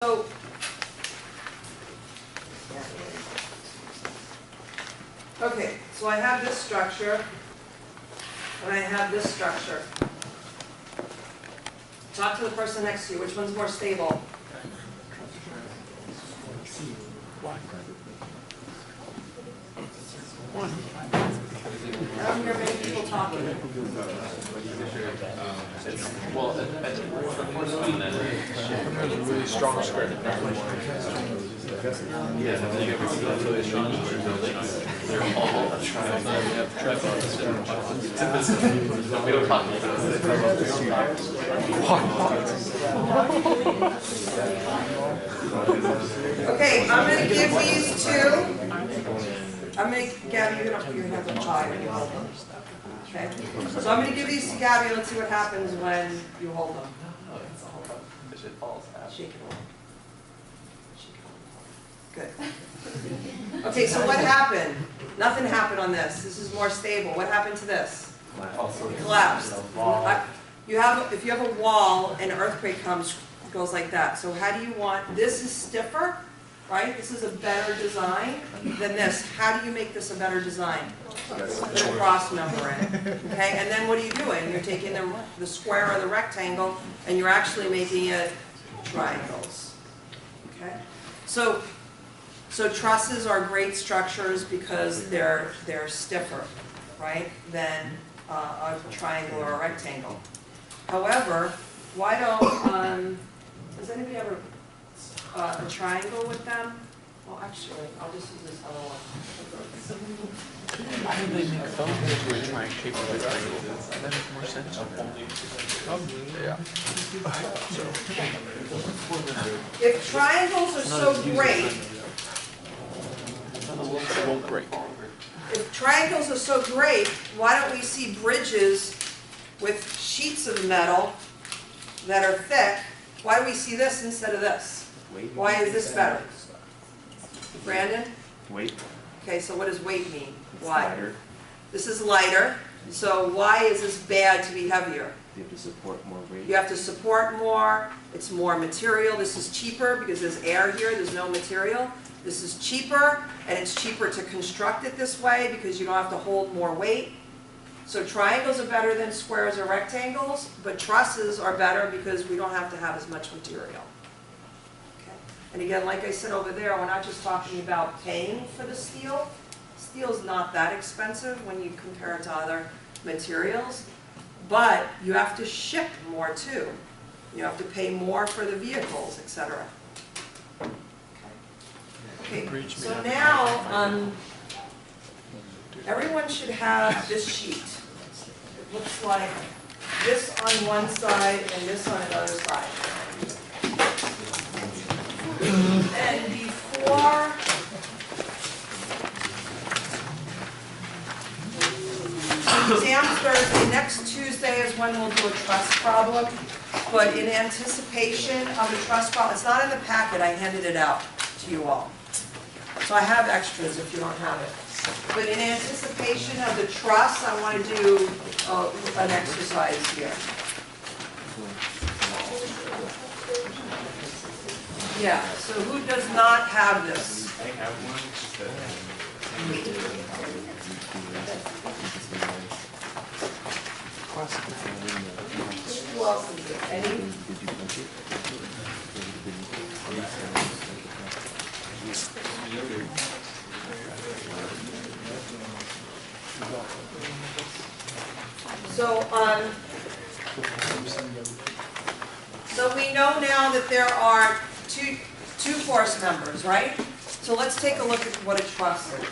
So, okay, so I have this structure, and I have this structure. Talk to the person next to you. Which one's more stable? I don't hear many people talking. Well, the first one that is really strong square. Yeah, and then you have really strong square buildings. They're all attractive. We have tripods and we don't talk about Okay, I'm going to give these two. I'm going to, Gabby, you have the pie when you hold them. Okay? So I'm going to give these to Gabby. Let's see what happens when you hold them. it falls out. Shake it all. Good. Okay, so what happened? Nothing happened on this. This is more stable. What happened to this? It collapsed. If you have a wall and an earthquake comes, it goes like that. So how do you want, this is stiffer, right? This is a better design than this. How do you make this a better design? Put a cross member in it. Okay, and then what are you doing? You're taking the square or the rectangle and you're actually making it triangles. Okay? So trusses are great structures because they're stiffer, right, than a triangle or a rectangle. However, why don't, does anybody have a triangle with them? Well, actually, I'll just use this other one. Why would they make phone calls where it's like shape of a triangle? That makes more sense. Yeah. If triangles are so great, It won't break. if triangles are so great, why don't we see bridges with sheets of metal that are thick? Why do we see this instead of this? Why is this better? Brandon? Weight. Okay, so what does weight mean? Why? Lighter. This is lighter, so why is this bad to be heavier? You have to support more weight. You have to support more, it's more material. This is cheaper because there's air here, there's no material. This is cheaper, and it's cheaper to construct it this way because you don't have to hold more weight. So triangles are better than squares or rectangles, but trusses are better because we don't have to have as much material. Okay. And again, like I said over there, we're not just talking about paying for the steel. Steel's not that expensive when you compare it to other materials, but you have to ship more too. You have to pay more for the vehicles, etc. Okay, so now everyone should have this sheet. It looks like this on one side and this on another side. And before exam Thursday, next Tuesday is when we'll do a truss problem. But in anticipation of the truss problem, it's not in the packet, I handed it out to you all. So I have extras if you don't have it. But in anticipation of the truss, I want to do an exercise here. Yeah, so who does not have this? I have one. Who else is it? Any? So we know now that there are two force members, right? So let's take a look at what a truss is.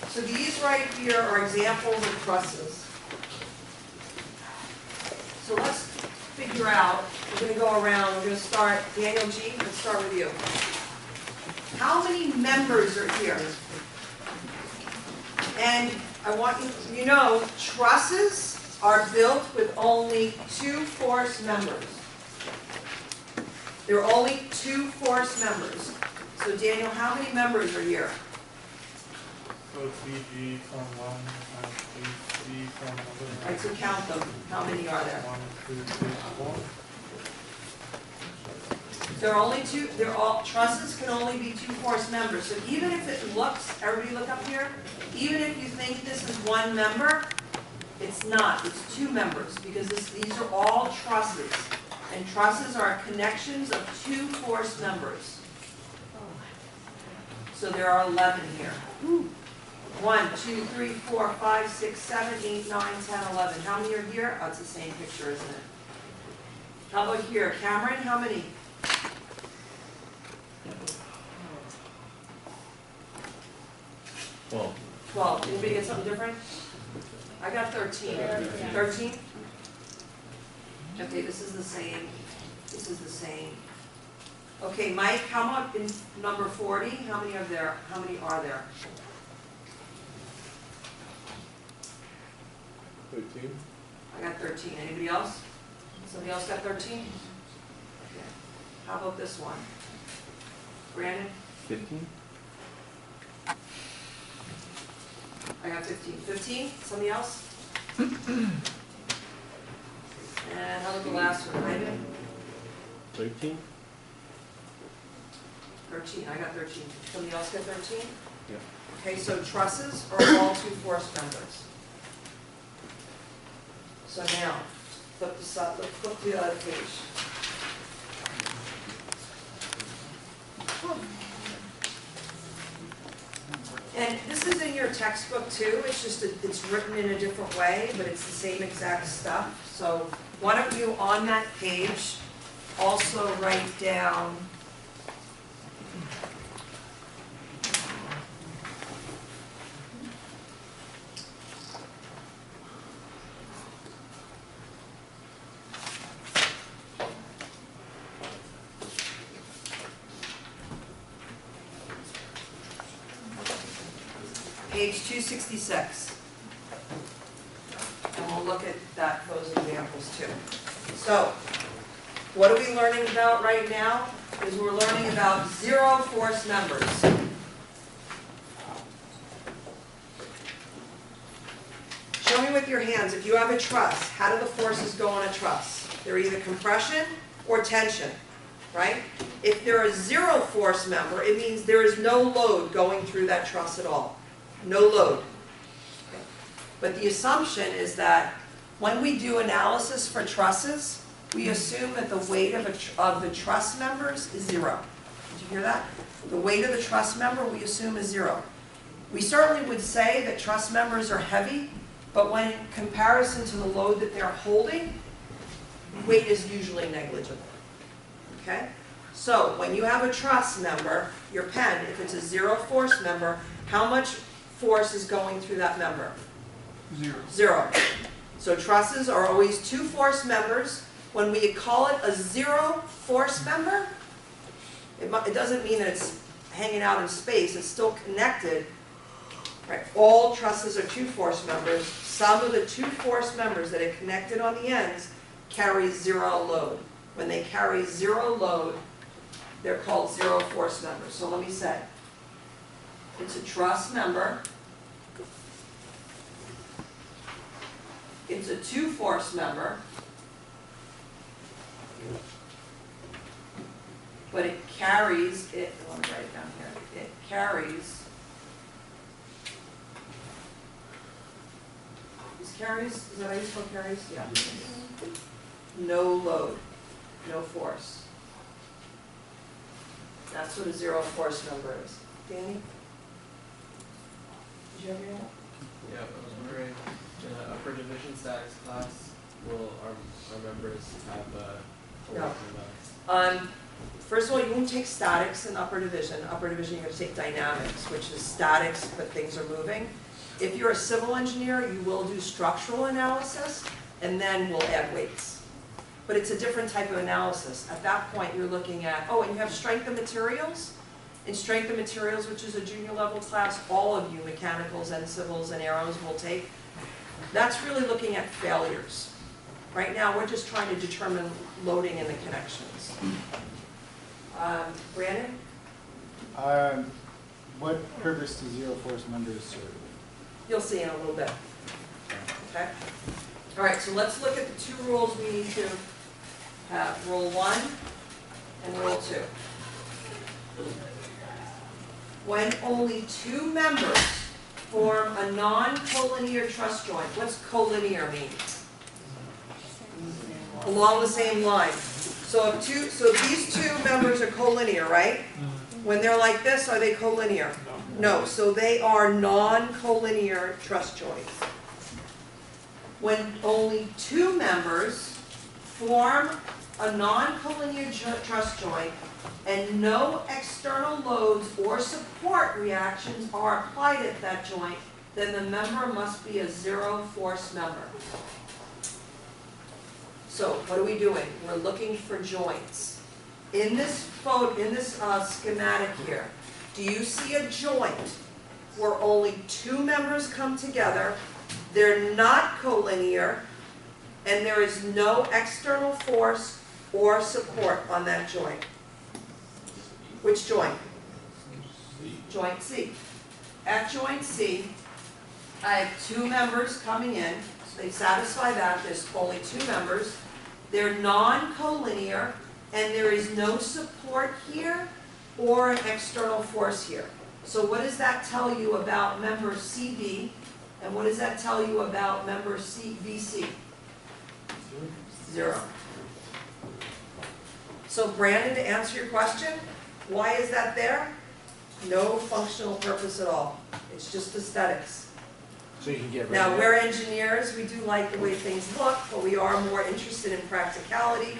So these right here are examples of trusses. So let's figure out, we're going to go around, we're going to start, Daniel G., let's start with you. How many members are here? And I want you know, trusses are built with only two force members. There are only two force members. So Daniel, how many members are here? So 3G from one and 3G from another. All right, so count them. How many are there? 1, 2, 3, 4. They're only two, trusses can only be two force members. So even if it looks, everybody look up here, even if you think this is one member, it's not, it's two members, because these are all trusses. And trusses are connections of two force members. So there are 11 here. 1, 2, 3, 4, 5, 6, 7, 8, 9, 10, 11. How many are here? Oh, it's the same picture, isn't it? How about here? Cameron, how many? 12. Anybody get something different? I got 13. 13? Okay, this is the same. This is the same. Okay, Mike, how about in number 40? How many are there? How many are there? 13. I got 13. Anybody else? Somebody else got 13? Okay. How about this one? Brandon? 15. I got 15. 15? Somebody else? And how about the last one? Ivan? 13. 13. I got 13. Somebody else got 13? Yeah. Okay, so trusses are all two force members. So now, flip this up, let's flip to the other page. And this is in your textbook too, it's just, it's written in a different way, but it's the same exact stuff. So one of you on that page also write down page 266. And we'll look at those examples too. So, what are we learning about right now? Is we're learning about zero force members. Show me with your hands, if you have a truss, how do the forces go on a truss? They're either compression or tension, right? If they're a zero force member, it means there is no load going through that truss at all. No load. Okay. But the assumption is that when we do analysis for trusses, we assume that the weight of the truss members is 0. Did you hear that? The weight of the truss member we assume is 0. We certainly would say that truss members are heavy, but when in comparison to the load that they're holding, weight is usually negligible. Okay? So when you have a truss member, your pen, if it's a zero force member, how much force is going through that member? 0. 0. So trusses are always two force members. When we call it a zero force member, it doesn't mean that it's hanging out in space. It's still connected. Right? All trusses are two force members. Some of the two force members that are connected on the ends carry 0 load. When they carry 0 load, they're called zero force members. So let me say, it's a truss member. It's a two force member. But it carries, let me write it down here. It carries, is that how you spell carries? Yeah. No load, no force. That's what a zero force member is. Danny? Did you have your hand up? Yeah, I was wondering, in the upper division statics class, will our members have No. First of all, you won't take statics in upper division. Upper division, you're going to take dynamics, which is statics, but things are moving. If you're a civil engineer, you will do structural analysis, and then we'll add weights. But it's a different type of analysis. At that point, you're looking at, and you have strength of materials. In strength of materials, which is a junior level class, all of you, mechanicals and civils and aeros, will take. That's really looking at failures. Right now, we're just trying to determine loading in the connections. Brandon? What purpose do zero force members serve? You'll see in a little bit. Okay? All right, so let's look at the two rules we need to have. Rule 1 and rule 2. When only two members form a non-collinear truss joint. What's collinear mean? Along the same line. So these two members are collinear, right? When they're like this, are they collinear? No, so they are non-collinear truss joints. When only two members form a non-collinear truss joint and no external loads or support reactions are applied at that joint, then the member must be a zero force member. So what are we doing? We're looking for joints. In this schematic here, do you see a joint where only two members come together, they're not collinear, and there is no external force or support on that joint? Which joint? Joint C. At joint C, I have two members coming in. So they satisfy that. There's only two members. They're non-collinear, and there is no support here or an external force here. So what does that tell you about member CD? And what does that tell you about member VC? 0. So Brandon, to answer your question, why is that there? No functional purpose at all. It's just aesthetics. So you can get rid Now, of it. we're engineers, we do like the way things look, but we are more interested in practicality.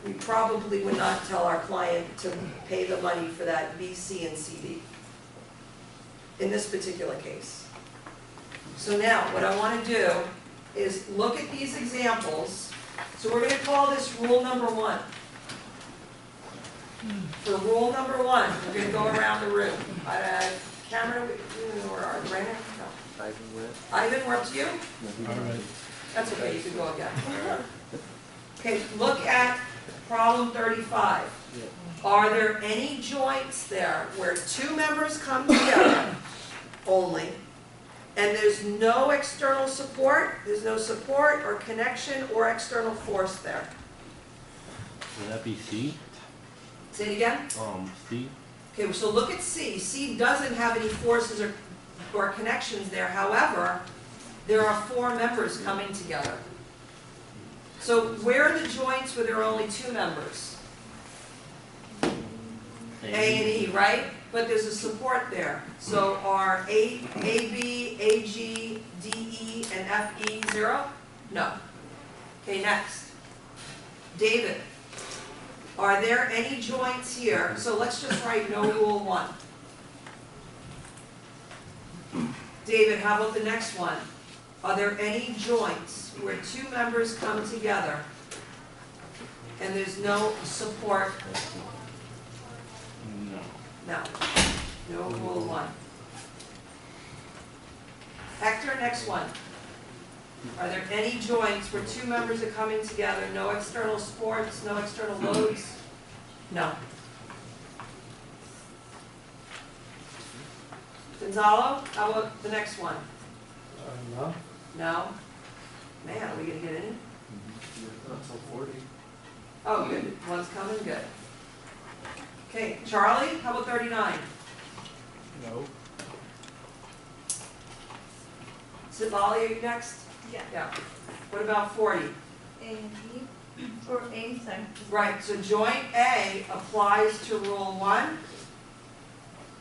We probably would not tell our client to pay the money for that B, C, and CD in this particular case. So now, what I want to do is look at these examples. So we're going to call this rule number 1. For rule number 1, we're going to go around the room. Cameron, where are you? Brandon? No. Ivan, we're up to you? That's okay, you can go again. Okay, look at problem 35. Are there any joints there where two members come together only, and there's no external support, there's no support or connection or external force there? Would that be C? Say it again? C. Okay, so look at C. C doesn't have any forces or connections there. However, there are 4 members coming together. So where are the joints where there are only 2 members? A and E, right? But there's a support there. So are AB, AG, DE, and FE 0? No. Okay, next. David, are there any joints here? So let's just write no rule 1. David, how about the next one? Are there any joints where 2 members come together and there's no support? No. No. No rule 1. Hector, next one. Are there any joints where 2 members are coming together, no external supports, no external loads? No. Gonzalo, how about the next one? No. No? Man, are we going to get any? Not till 40. Oh, good. One's coming, good. Okay, Charlie, how about 39? No. Sivali, are you next? Yeah. Yeah. What about 40? A and B, or A, sorry. Right, so joint A applies to rule 1,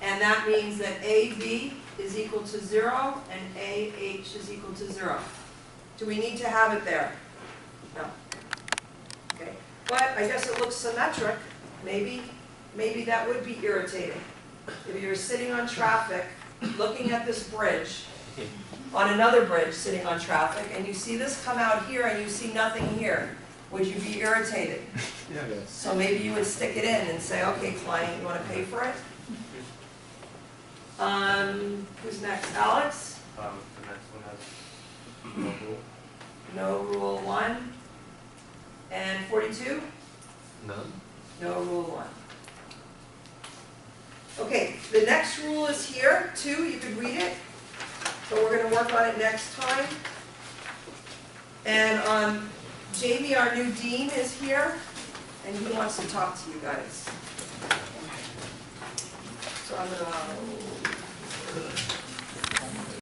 and that means that AB is equal to 0 and AH is equal to 0. Do we need to have it there? No. Okay, but I guess it looks symmetric. Maybe that would be irritating. If you're sitting on traffic, looking at this bridge, on another bridge sitting on traffic, and you see this come out here and you see nothing here, would you be irritated? Yes. So maybe you would stick it in and say, okay, client, you want to pay for it? Who's next? Alex? The next one has no rule. No rule 1. And 42? None. No rule 1. Okay, the next rule is here, 2. You could read it. But we're going to work on it next time. And Jamie, our new dean, is here. and he wants to talk to you guys. So I'm gonna